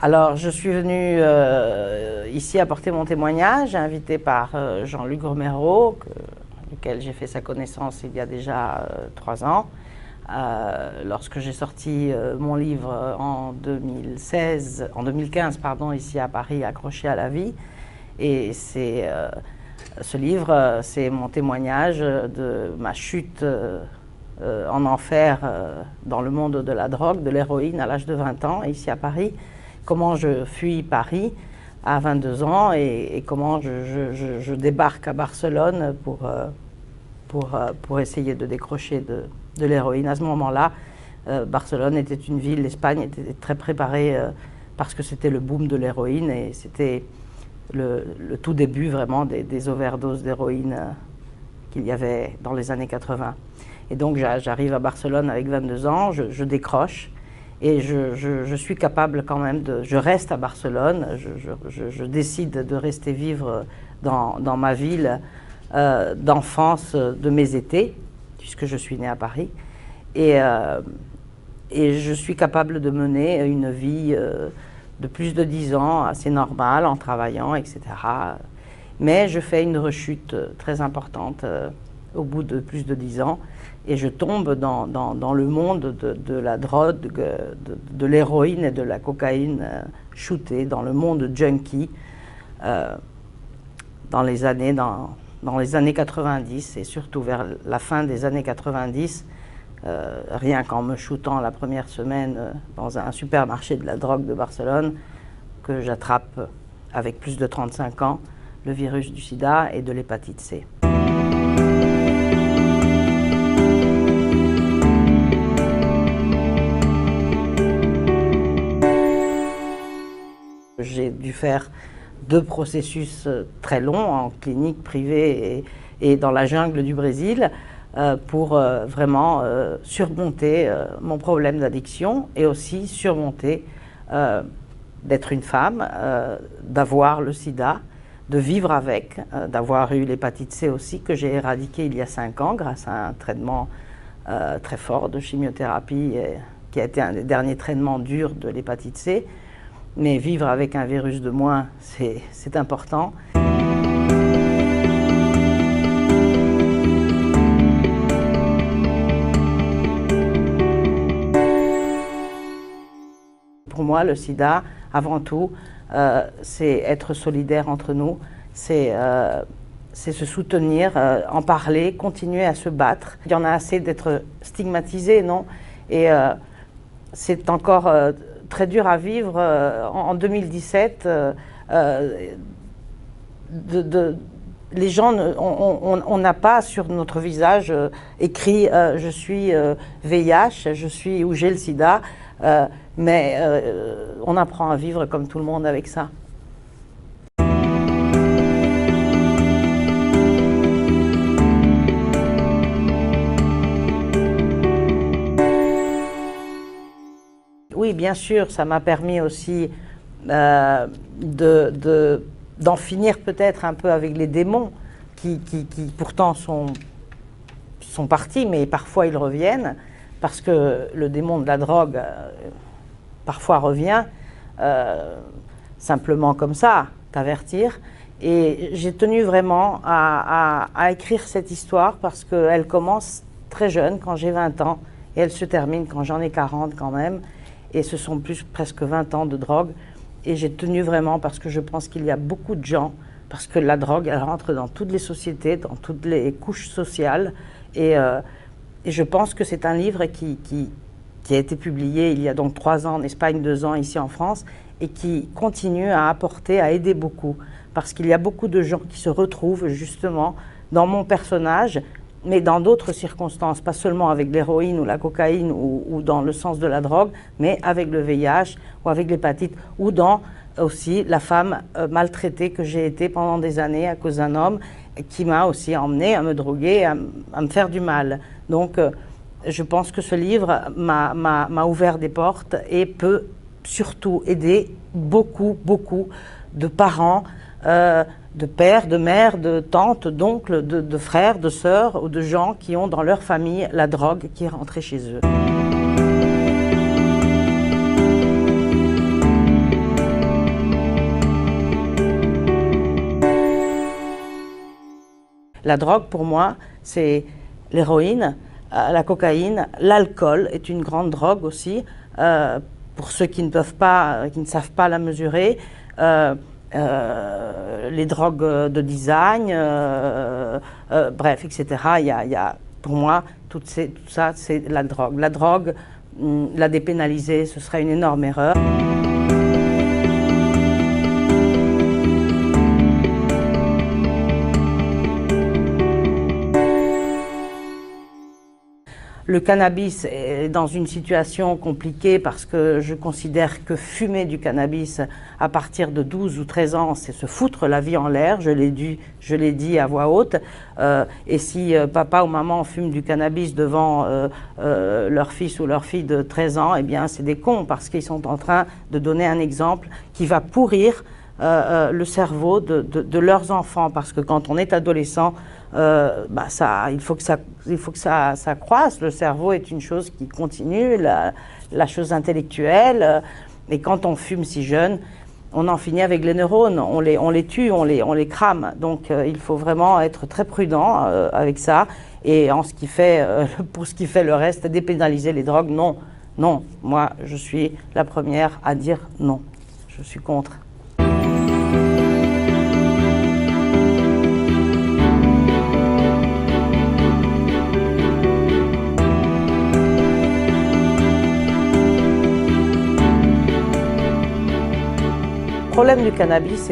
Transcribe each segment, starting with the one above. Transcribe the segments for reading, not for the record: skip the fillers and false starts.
Alors, je suis venue ici apporter mon témoignage, invitée par Jean-Luc Romero, duquel j'ai fait sa connaissance il y a déjà 3 ans. Lorsque j'ai sorti mon livre en 2015, pardon, ici à Paris, Accroché à la vie. Et ce livre, c'est mon témoignage de ma chute en enfer dans le monde de la drogue, de l'héroïne à l'âge de 20 ans, ici à Paris. Comment je fuis Paris à 22 ans et comment je débarque à Barcelone pour essayer de décrocher de l'héroïne. À ce moment-là, Barcelone était une ville, l'Espagne était très préparée parce que c'était le boom de l'héroïne et c'était le tout début vraiment des overdoses d'héroïne qu'il y avait dans les années 80. Et donc j'arrive à Barcelone avec 22 ans, je décroche et je suis capable quand même je reste à Barcelone, je décide de rester vivre dans ma ville d'enfance de mes étés, puisque je suis née à Paris, et je suis capable de mener une vie de plus de 10 ans, assez normale, en travaillant, etc. Mais je fais une rechute très importante au bout de plus de 10 ans, et je tombe dans le monde de la drogue, de l'héroïne et de la cocaïne shootée, dans le monde junkie, dans les années 90, et surtout vers la fin des années 90, rien qu'en me shootant la première semaine dans un supermarché de la drogue de Barcelone, que j'attrape avec plus de 35 ans le virus du sida et de l'hépatite C. J'ai dû faire 2 processus très longs en clinique privée et dans la jungle du Brésil pour vraiment surmonter mon problème d'addiction et aussi surmonter d'être une femme, d'avoir le sida, de vivre avec, d'avoir eu l'hépatite C aussi que j'ai éradiquée il y a 5 ans grâce à un traitement très fort de chimiothérapie qui a été un des derniers traitements durs de l'hépatite C. Mais vivre avec un virus de moins, c'est important. Pour moi, le sida, avant tout, c'est être solidaire entre nous, c'est se soutenir, en parler, continuer à se battre. Il y en a assez d'être stigmatisé, non? Et c'est encore très dur à vivre en 2017. Les gens, on n'a pas sur notre visage écrit je suis VIH, je suis ou j'ai le sida, mais on apprend à vivre comme tout le monde avec ça. Oui, bien sûr, ça m'a permis aussi d'en finir peut-être un peu avec les démons qui pourtant sont partis, mais parfois ils reviennent, parce que le démon de la drogue parfois revient, simplement comme ça, t'avertir. Et j'ai tenu vraiment à écrire cette histoire parce qu'elle commence très jeune, quand j'ai 20 ans, et elle se termine quand j'en ai 40 quand même. Et ce sont presque 20 ans de drogue. Et j'ai tenu vraiment parce que je pense qu'il y a beaucoup de gens, parce que la drogue, elle rentre dans toutes les sociétés, dans toutes les couches sociales. Et je pense que c'est un livre qui a été publié il y a donc 3 ans en Espagne, 2 ans ici en France, et qui continue à apporter, à aider beaucoup. Parce qu'il y a beaucoup de gens qui se retrouvent justement dans mon personnage, mais dans d'autres circonstances, pas seulement avec l'héroïne ou la cocaïne ou dans le sens de la drogue, mais avec le VIH ou avec l'hépatite, ou dans aussi la femme maltraitée que j'ai été pendant des années à cause d'un homme qui m'a aussi emmenée à me droguer, à me faire du mal. Donc je pense que ce livre m'a ouvert des portes et peut surtout aider beaucoup de parents, de pères, de mères, de tantes, d'oncles, de frères, de sœurs ou de gens qui ont dans leur famille la drogue qui est rentrée chez eux. La drogue, pour moi, c'est l'héroïne, la cocaïne, l'alcool est une grande drogue aussi, pour ceux qui ne peuvent pas, qui ne savent pas la mesurer. Les drogues de design, bref, etc. Il y a, pour moi, tout ça, c'est la drogue. La drogue, la dépénaliser, ce serait une énorme erreur. Le cannabis est dans une situation compliquée parce que je considère que fumer du cannabis à partir de 12 ou 13 ans, c'est se foutre la vie en l'air, je l'ai dit à voix haute. Et si papa ou maman fument du cannabis devant leur fils ou leur fille de 13 ans, eh bien c'est des cons parce qu'ils sont en train de donner un exemple qui va pourrir le cerveau de leurs enfants. Parce que quand on est adolescent, il faut que ça croisse. Le cerveau est une chose qui continue, la chose intellectuelle. Et quand on fume si jeune, on en finit avec les neurones, on les tue, on les crame. Donc il faut vraiment être très prudent avec ça. Et en ce qui fait, pour ce qui fait le reste, dépénaliser les drogues, non. Non, moi je suis la première à dire non. Je suis contre. Le problème du cannabis,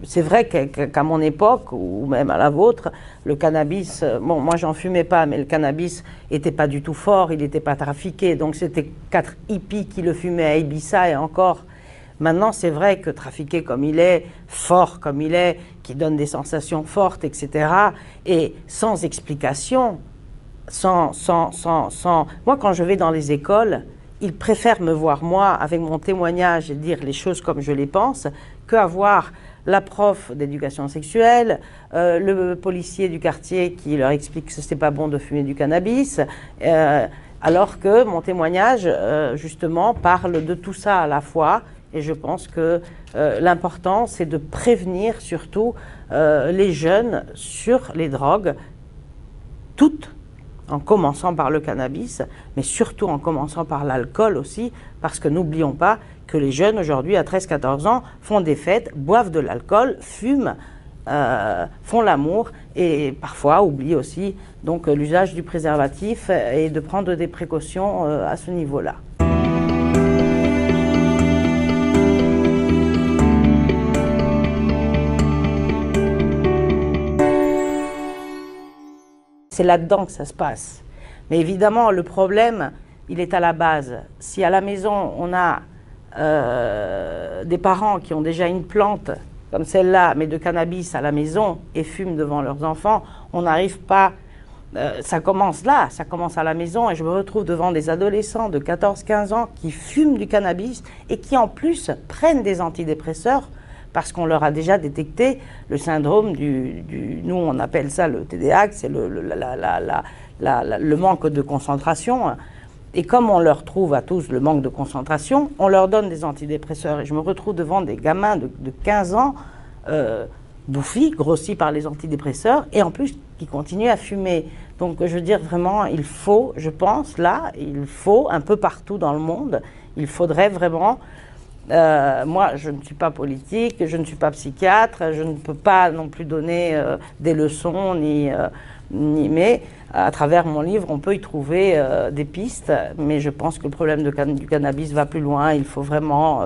c'est vrai qu'à mon époque, ou même à la vôtre, le cannabis, bon, moi j'en fumais pas, mais le cannabis n'était pas du tout fort, il n'était pas trafiqué, donc c'était 4 hippies qui le fumaient à Ibiza et encore. Maintenant, c'est vrai que trafiqué comme il est, fort comme il est, qui donne des sensations fortes, etc., et sans explication, Moi, quand je vais dans les écoles, ils préfèrent me voir, moi, avec mon témoignage et dire les choses comme je les pense, qu'avoir la prof d'éducation sexuelle, le policier du quartier qui leur explique que ce n'est pas bon de fumer du cannabis, alors que mon témoignage, justement, parle de tout ça à la fois. Et je pense que l'important, c'est de prévenir surtout les jeunes sur les drogues, toutes, en commençant par le cannabis, mais surtout en commençant par l'alcool aussi, parce que n'oublions pas que les jeunes aujourd'hui, à 13-14 ans, font des fêtes, boivent de l'alcool, fument, font l'amour et parfois oublient aussi donc l'usage du préservatif et de prendre des précautions à ce niveau-là. C'est là-dedans que ça se passe. Mais évidemment, le problème, il est à la base. Si à la maison, on a des parents qui ont déjà une plante comme celle-là, mais de cannabis à la maison et fument devant leurs enfants, on n'arrive pas... ça commence là, ça commence à la maison et je me retrouve devant des adolescents de 14-15 ans qui fument du cannabis et qui en plus prennent des antidépresseurs parce qu'on leur a déjà détecté le syndrome nous on appelle ça le TDAH, c'est le manque de concentration. Et comme on leur trouve à tous le manque de concentration, on leur donne des antidépresseurs. Et je me retrouve devant des gamins de 15 ans, bouffis, grossis par les antidépresseurs, et en plus qui continuent à fumer. Donc je veux dire vraiment, il faut, je pense, là, il faut un peu partout dans le monde, il faudrait vraiment... moi, je ne suis pas politique, je ne suis pas psychiatre, je ne peux pas non plus donner des leçons, mais à travers mon livre, on peut y trouver des pistes, mais je pense que le problème du cannabis va plus loin. Il faut vraiment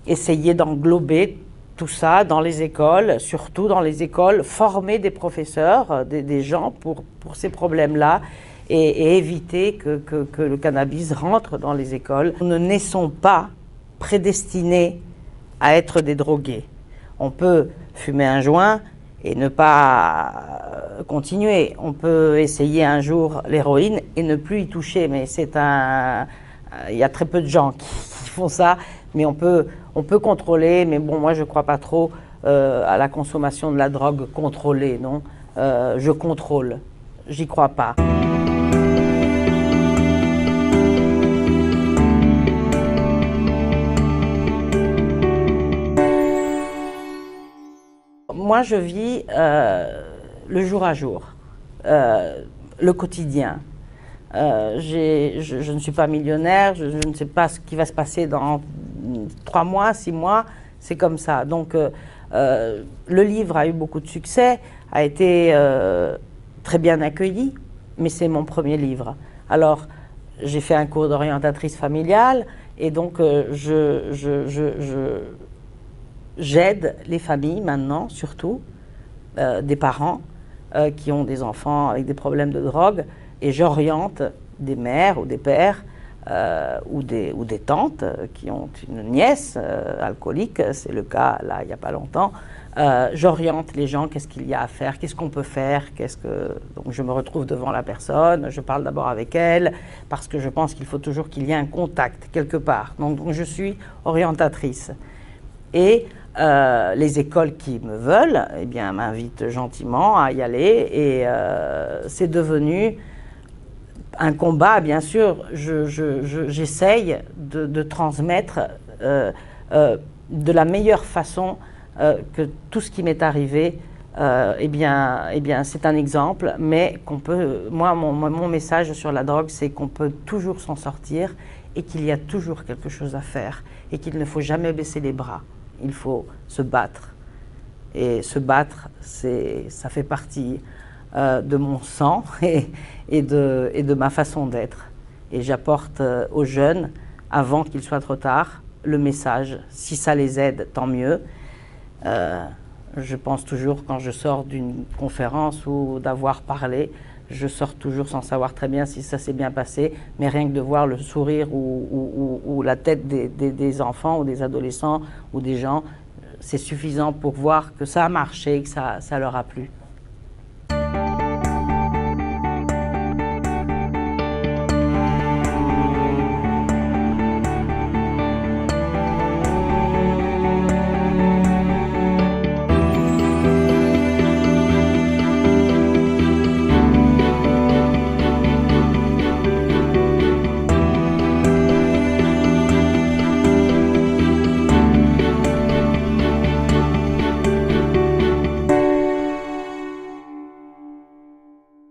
essayer d'englober tout ça dans les écoles, surtout dans les écoles, former des professeurs, des gens pour ces problèmes-là, et éviter que le cannabis rentre dans les écoles. Nous ne naissons pas prédestinés à être des drogués. On peut fumer un joint et ne pas continuer. On peut essayer un jour l'héroïne et ne plus y toucher, mais il y a très peu de gens qui font ça, mais on peut contrôler, mais bon, moi je ne crois pas trop à la consommation de la drogue contrôlée, non. Je contrôle, j'y crois pas. moi, je vis le jour à jour, le quotidien. Je ne suis pas millionnaire, je ne sais pas ce qui va se passer dans 3 mois, 6 mois, c'est comme ça. Donc, le livre a eu beaucoup de succès, a été très bien accueilli, mais c'est mon premier livre. Alors, j'ai fait un cours d'orientatrice familiale et donc j'aide les familles maintenant, surtout, des parents qui ont des enfants avec des problèmes de drogue, et j'oriente des mères ou des pères ou des tantes qui ont une nièce alcoolique, c'est le cas là il n'y a pas longtemps. J'oriente les gens, qu'est-ce qu'il y a à faire, qu'est-ce qu'on peut faire, donc je me retrouve devant la personne, je parle d'abord avec elle, parce que je pense qu'il faut toujours qu'il y ait un contact quelque part. Donc je suis orientatrice. Et les écoles qui me veulent, eh bien, m'invitent gentiment à y aller, et c'est devenu un combat, bien sûr. J'essaye de transmettre de la meilleure façon que tout ce qui m'est arrivé, eh bien, c'est un exemple, mais qu'on peut. Moi, mon message sur la drogue, c'est qu'on peut toujours s'en sortir et qu'il y a toujours quelque chose à faire et qu'il ne faut jamais baisser les bras. Il faut se battre. Et se battre, ça fait partie de mon sang et de ma façon d'être. Et j'apporte aux jeunes, avant qu'il soit trop tard, le message. Si ça les aide, tant mieux. Je pense toujours, quand je sors d'une conférence ou d'avoir parlé, je sors toujours sans savoir très bien si ça s'est bien passé, mais rien que de voir le sourire ou la tête des enfants ou des adolescents ou des gens, c'est suffisant pour voir que ça a marché, que ça leur a plu.